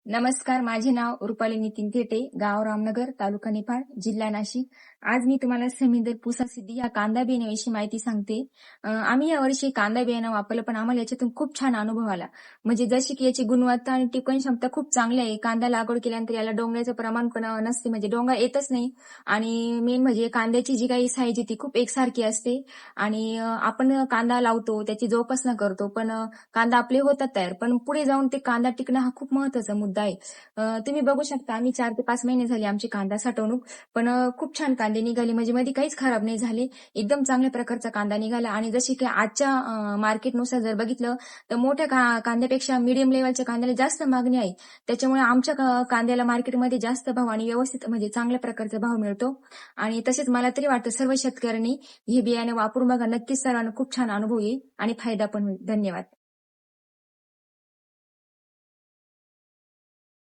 नमस्कार, माझे नाव रुपाली नितीन थेटे, गाव रामनगर, तालुका निफाड, जिल्हा नाशिक. आज मी तुम्हाला समिंदर पुसा सिद्धी या कांदा बियाण्याविषयी माहिती सांगते. आम्ही यावर्षी कांदा बियाणं वापरलं, पण आम्हाला याच्यातून खूप छान अनुभव आला. म्हणजे जशी की याची गुणवत्ता आणि टिकवण क्षमता खूप चांगली आहे. कांदा लागवड केल्यानंतर याला डोंगराचं प्रमाण पण नसते, म्हणजे डोंगर येतच नाही. आणि मेन म्हणजे कांद्याची जी काही साईज आहे ती खूप एकसारखी असते. आणि आपण कांदा लावतो, त्याची जोपासना करतो, पण कांदा आपले होतात तयार, पण पुढे जाऊन ते कांदा टिकणं हा खूप महत्वाचा मुद्दा आहे. तुम्ही बघू शकता, आम्ही 4 ते 5 महिने झाले आमची कांदा साठवणूक, पण खूप छान कांदे निघाले, म्हणजे मध्ये काहीच खराब नाही झाले. एकदम चांगल्या प्रकारचा कांदा निघाला. आणि जशी की आजच्या मार्केटनुसार जर बघितलं तर मोठ्या कांद्यापेक्षा मीडियम लेवलच्या कांद्याला जास्त मागणी आहे. त्याच्यामुळे आमच्या कांद्याला मार्केटमध्ये जास्त भाव आणि व्यवस्थित म्हणजे चांगल्या प्रकारचा भाव मिळतो. आणि तसेच मला तरी वाटतं सर्व शेतकऱ्यांनी हे बियाणे वापरून बघा, नक्कीच सर्वांना खूप छान अनुभव येईल आणि फायदा पण होईल. धन्यवाद.